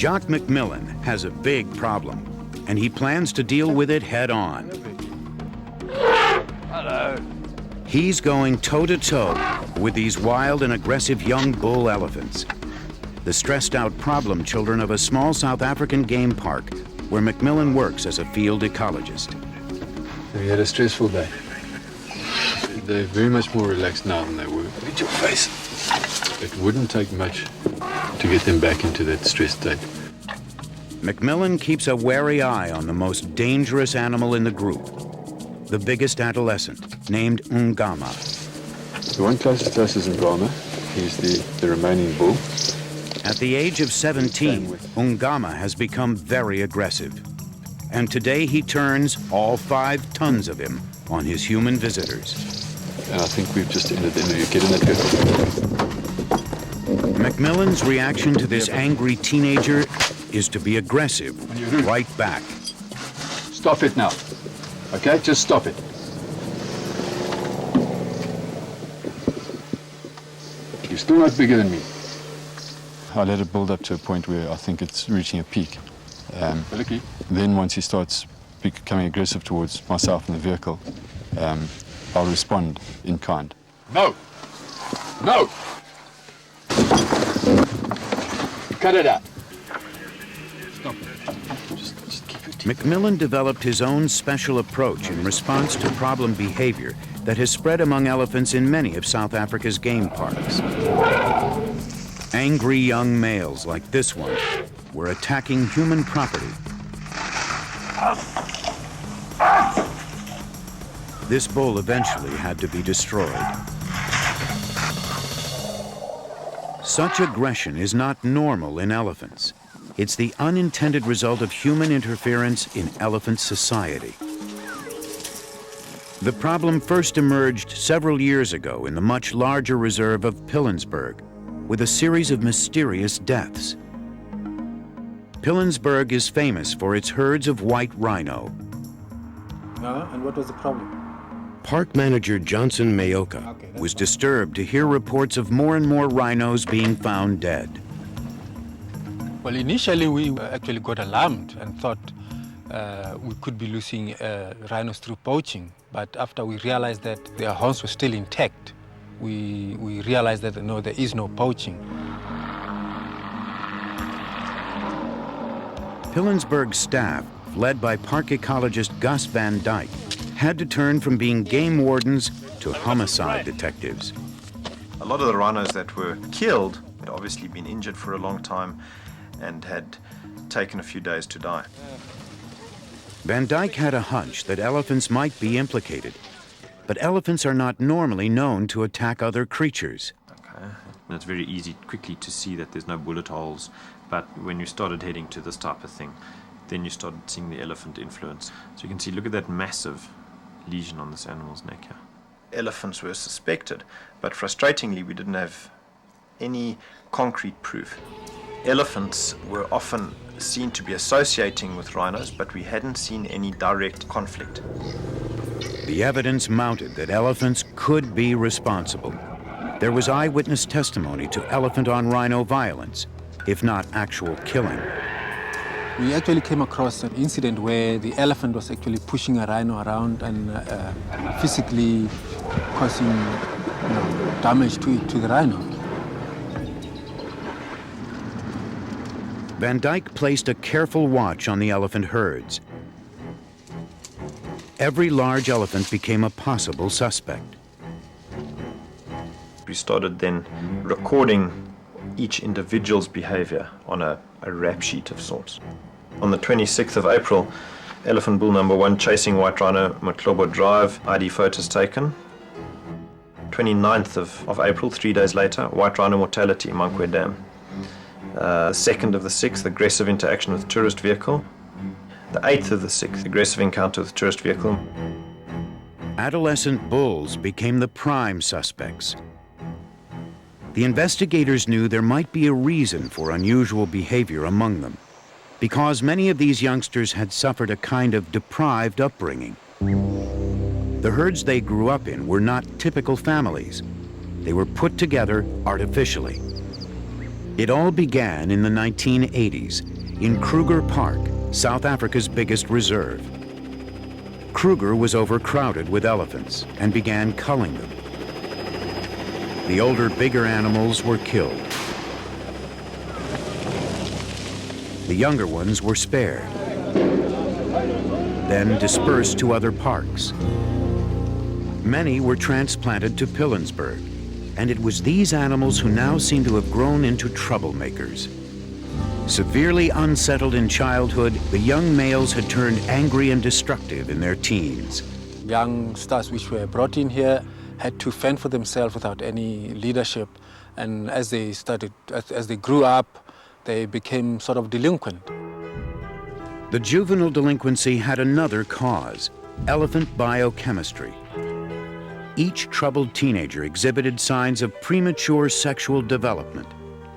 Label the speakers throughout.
Speaker 1: Jock McMillan has a big problem, and he plans to deal with it head on.
Speaker 2: Hello.
Speaker 1: He's going toe-to-toe with these wild and aggressive young bull elephants, the stressed-out problem children of a small South African game park where McMillan works as a field ecologist.
Speaker 3: We had a stressful day. They're very much more relaxed now than they were. Look at your face. It wouldn't take much to get them back into that stress state.
Speaker 1: McMillan keeps a wary eye on the most dangerous animal in the group, the biggest adolescent, named Ungama.
Speaker 3: The one closest to us is Ungama. He's the remaining bull.
Speaker 1: At the age of 17, Ungama has become very aggressive. And today he turns all 5 tons of him on his human visitors.
Speaker 3: And I think we've just ended the interview. Get in that vehicle.
Speaker 1: McMillan's reaction to this angry teenager is to be aggressive, right back.
Speaker 3: Stop it now. Okay, just stop it. You're still not bigger than me. I let it build up to a point where I think it's reaching a peak. Then once he starts becoming aggressive towards myself and the vehicle, I'll respond in kind. No! No! Cut it out. Stop. Just keep your teeth.
Speaker 1: McMillan developed his own special approach in response to problem behavior that has spread among elephants in many of South Africa's game parks. Angry young males like this one were attacking human property. This bull eventually had to be destroyed. Such aggression is not normal in elephants. It's the unintended result of human interference in elephant society. The problem first emerged several years ago in the much larger reserve of Pilanesberg, with a series of mysterious deaths. Pilanesberg is famous for its herds of white rhino.
Speaker 4: And what was the problem?
Speaker 1: Park manager Johnson Mayoka was disturbed to hear reports of more and more rhinos being found dead.
Speaker 4: Well, initially we actually got alarmed and thought we could be losing rhinos through poaching. But after we realized that their horns were still intact, we realized that no, there is no poaching.
Speaker 1: Pilanesberg's staff, led by park ecologist Gus Van Dyke, had to turn from being game wardens to homicide detectives.
Speaker 5: A lot of the rhinos that were killed had obviously been injured for a long time and had taken a few days to die.
Speaker 1: Van Dyke had a hunch that elephants might be implicated, but elephants are not normally known to attack other creatures.
Speaker 5: Okay. And it's very easy quickly to see that there's no bullet holes, but when you started heading to this type of thing, then you started seeing the elephant influence. So you can see, look at that massive lesion on this animal's neck here. Elephants were suspected, but frustratingly we didn't have any concrete proof. Elephants were often seen to be associating with rhinos, but we hadn't seen any direct conflict.
Speaker 1: The evidence mounted that elephants could be responsible. There was eyewitness testimony to elephant-on-rhino violence, if not actual killing.
Speaker 4: We actually came across an incident where the elephant was actually pushing a rhino around and physically causing damage to the rhino.
Speaker 1: Van Dyke placed a careful watch on the elephant herds. Every large elephant became a possible suspect.
Speaker 5: We started then recording each individual's behavior on a rap sheet of sorts. On the 26th of April, elephant bull number 1 chasing white rhino, Mklobo Drive, ID photos taken. 29th of April, 3 days later, white rhino mortality, Mankwe Dam. 2nd of the 6th, aggressive interaction with tourist vehicle. The 8th of the 6th, aggressive encounter with tourist vehicle.
Speaker 1: Adolescent bulls became the prime suspects. The investigators knew there might be a reason for unusual behavior among them, because many of these youngsters had suffered a kind of deprived upbringing. The herds they grew up in were not typical families. They were put together artificially. It all began in the 1980s in Kruger Park, South Africa's biggest reserve. Kruger was overcrowded with elephants and began culling them. The older, bigger animals were killed. The younger ones were spared, then dispersed to other parks. Many were transplanted to Pilanesberg, and it was these animals who now seem to have grown into troublemakers. Severely unsettled in childhood, the young males had turned angry and destructive in their teens.
Speaker 4: Young stars which were brought in here had to fend for themselves without any leadership, and as they grew up, they became sort of delinquent.
Speaker 1: The juvenile delinquency had another cause: elephant biochemistry. Each troubled teenager exhibited signs of premature sexual development.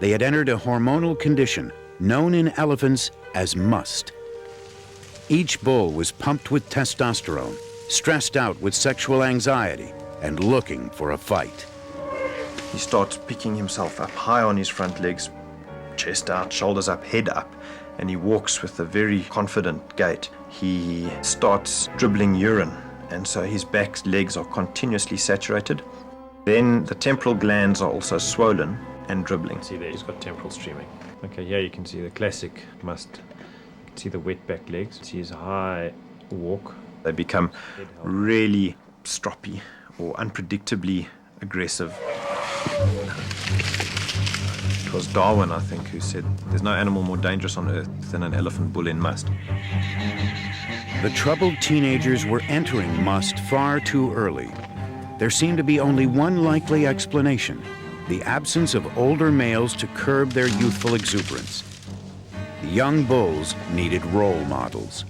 Speaker 1: They had entered a hormonal condition known in elephants as must. Each bull was pumped with testosterone, stressed out with sexual anxiety, and looking for a fight.
Speaker 5: He starts picking himself up high on his front legs, chest out, shoulders up, head up, and he walks with a very confident gait. He starts dribbling urine, and so his back legs are continuously saturated. Then the temporal glands are also swollen and dribbling. See there, he's got temporal streaming. Okay, here you can see the classic must. You can see the wet back legs. See his high walk. They become really stroppy or unpredictably aggressive. It was Darwin, I think, who said there's no animal more dangerous on earth than an elephant bull in must.
Speaker 1: The troubled teenagers were entering must far too early. There seemed to be only one likely explanation: the absence of older males to curb their youthful exuberance. The young bulls needed role models.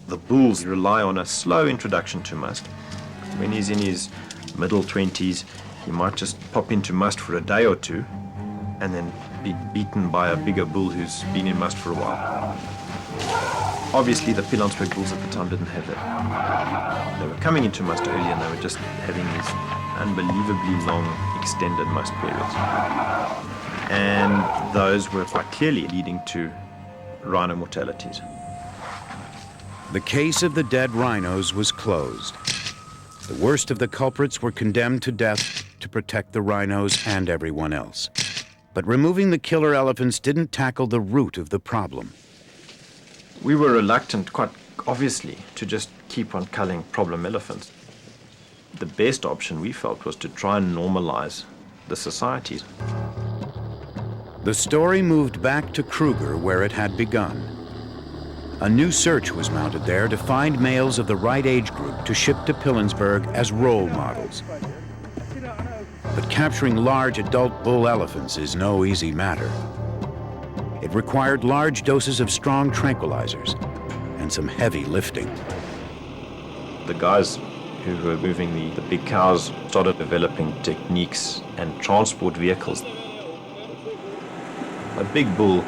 Speaker 5: The bulls rely on a slow introduction to must. When he's in his middle 20s, he might just pop into must for a day or two and then be beaten by a bigger bull who's been in must for a while. Obviously, the Pilanesberg bulls at the time didn't have that. They were coming into must early and they were just having these unbelievably long, extended must periods. And those were quite clearly leading to rhino mortalities.
Speaker 1: The case of the dead rhinos was closed. The worst of the culprits were condemned to death to protect the rhinos and everyone else. But removing the killer elephants didn't tackle the root of the problem.
Speaker 5: We were reluctant, quite obviously, to just keep on culling problem elephants. The best option, we felt, was to try and normalize the societies.
Speaker 1: The story moved back to Kruger, where it had begun. A new search was mounted there to find males of the right age group to ship to Pilanesberg as role models. But capturing large adult bull elephants is no easy matter. It required large doses of strong tranquilizers and some heavy lifting.
Speaker 5: The guys who were moving the big cows started developing techniques and transport vehicles. A big bull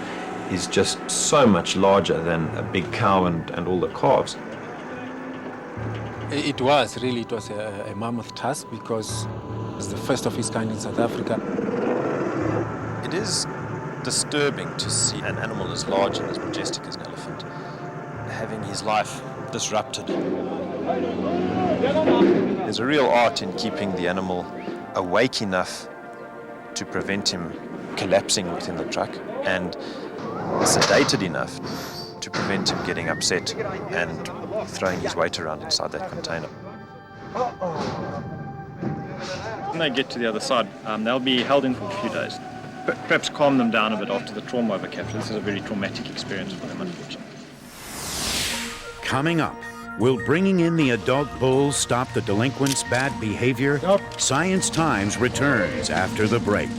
Speaker 5: is just so much larger than a big cow and all the calves.
Speaker 4: It was a mammoth task because it was the first of its kind in South Africa.
Speaker 5: It is disturbing to see an animal as large and as majestic as an elephant having his life disrupted. There's a real art in keeping the animal awake enough to prevent him collapsing within the truck and sedated enough to prevent him getting upset and throwing his weight around inside that container.
Speaker 2: When they get to the other side, they'll be held in for a few days. Perhaps calm them down a bit after the trauma of a capture. This is a very traumatic experience for them, unfortunately.
Speaker 1: Coming up, will bringing in the adult bulls stop the delinquents' bad behavior?
Speaker 2: Nope.
Speaker 1: Science Times returns after the break.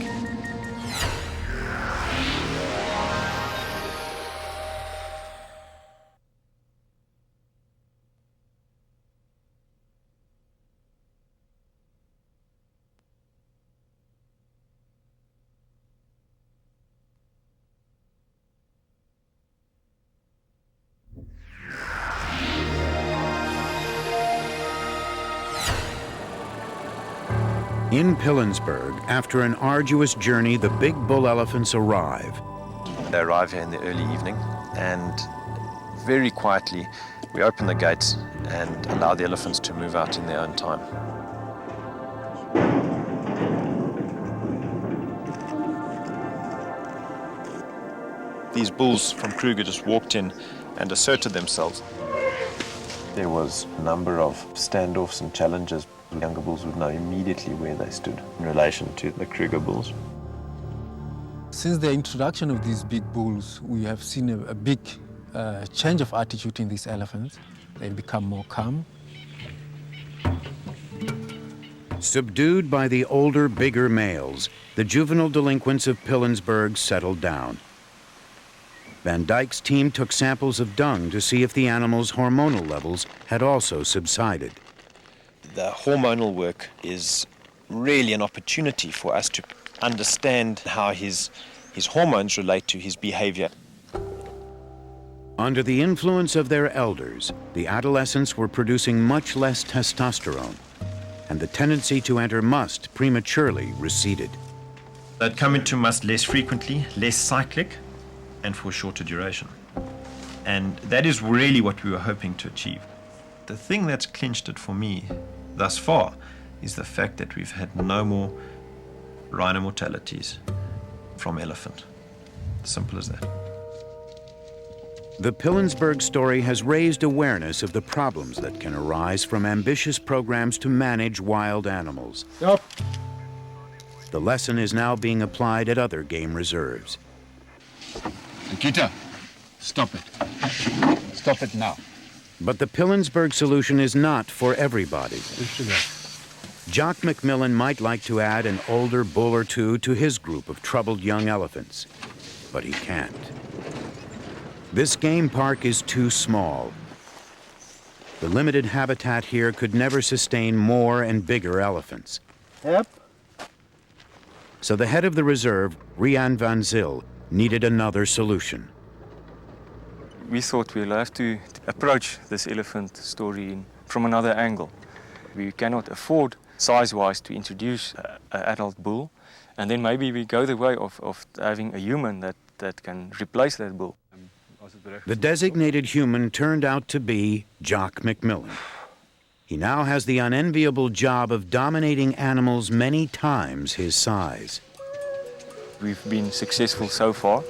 Speaker 1: In Pilanesberg, after an arduous journey, the big bull elephants arrive.
Speaker 5: They arrive here in the early evening, and very quietly we open the gates and allow the elephants to move out in their own time. These bulls from Kruger just walked in and asserted themselves. There was a number of standoffs and challenges. The younger bulls would know immediately where they stood in relation to the Kruger bulls.
Speaker 4: Since the introduction of these big bulls, we have seen a big change of attitude in these elephants. They become more calm.
Speaker 1: Subdued by the older, bigger males, the juvenile delinquents of Pilanesberg settled down. Van Dyke's team took samples of dung to see if the animals' hormonal levels had also subsided.
Speaker 5: The hormonal work is really an opportunity for us to understand how his hormones relate to his behavior.
Speaker 1: Under the influence of their elders, the adolescents were producing much less testosterone, and the tendency to enter must prematurely receded.
Speaker 5: They'd come into must less frequently, less cyclic, and for a shorter duration. And that is really what we were hoping to achieve. The thing that's clinched it for me thus far is the fact that we've had no more rhino mortalities from elephant. Simple as that.
Speaker 1: The Pilanesberg story has raised awareness of the problems that can arise from ambitious programs to manage wild animals.
Speaker 4: Yep.
Speaker 1: The lesson is now being applied at other game reserves.
Speaker 3: Nikita, stop it. Stop it now.
Speaker 1: But the Pilanesberg solution is not for everybody. Jock McMillan might like to add an older bull or two to his group of troubled young elephants, but he can't. This game park is too small. The limited habitat here could never sustain more and bigger elephants.
Speaker 4: Yep.
Speaker 1: So the head of the reserve, Rian van Zyl, needed another solution.
Speaker 6: We thought we'll have to approach this elephant story from another angle. We cannot afford, size-wise, to introduce an adult bull, and then maybe we go the way of having a human that can replace that bull.
Speaker 1: The designated human turned out to be Jock McMillan. He now has the unenviable job of dominating animals many times his size.
Speaker 6: We've been successful so far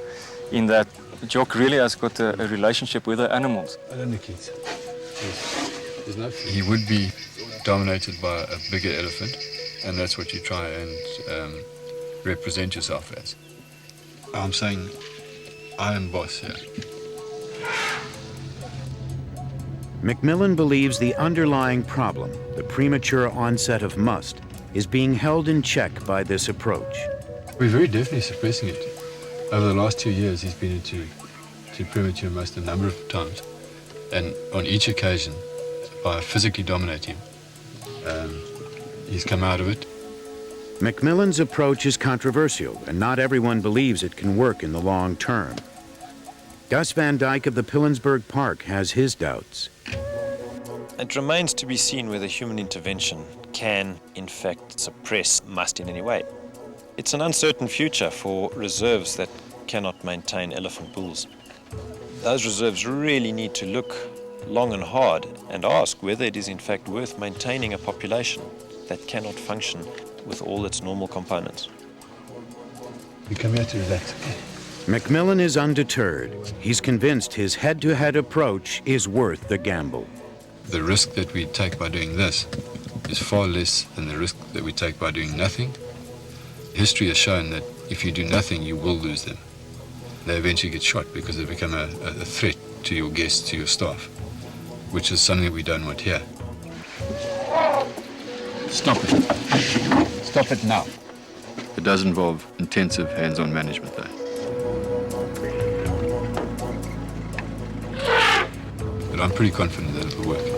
Speaker 6: in that Jock really has got a relationship with the animals.
Speaker 3: He would be dominated by a bigger elephant, and that's what you try and represent yourself as. I'm saying I am boss here.
Speaker 1: McMillan believes the underlying problem, the premature onset of must, is being held in check by this approach.
Speaker 3: We're very definitely suppressing it. Over the last 2 years, he's been into premature must a number of times, and on each occasion, by physically dominating him, he's come out of it.
Speaker 1: McMillan's approach is controversial, and not everyone believes it can work in the long term. Gus Van Dyke of the Pilanesberg Park has his doubts.
Speaker 5: It remains to be seen whether human intervention can, in fact, suppress must in any way. It's an uncertain future for reserves that cannot maintain elephant bulls. Those reserves really need to look long and hard and ask whether it is in fact worth maintaining a population that cannot function with all its normal components.
Speaker 3: We come here to relax, okay?
Speaker 1: McMillan is undeterred. He's convinced his head-to-head approach is worth the gamble.
Speaker 3: The risk that we take by doing this is far less than the risk that we take by doing nothing. History has shown that if you do nothing, you will lose them. They eventually get shot because they become a threat to your guests, to your staff, which is something that we don't want here. Stop it. Stop it now. It does involve intensive hands-on management, though. But I'm pretty confident that it'll work.